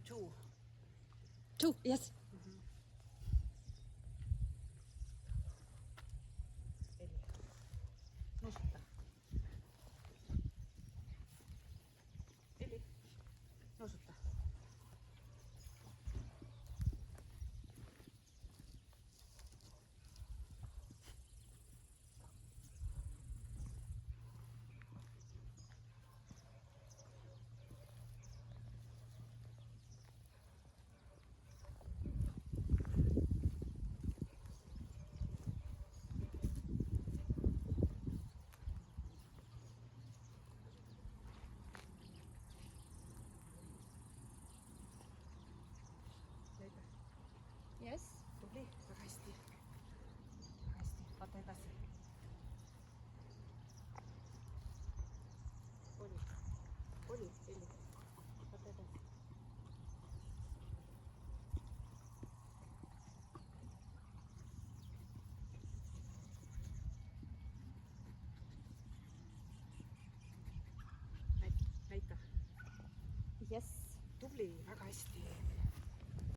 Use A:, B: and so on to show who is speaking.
A: Two.
B: Two, yes.
A: Eli. Nuusuta. Eli. Nuusuta. Näitä.
B: Yes.
A: Tubli. Väga hästi. Väga hästi. Vaata edasi. Oli. Oli. Eli. Vaata edasi. Näita.
B: Yes.
A: Tubli. Väga hästi.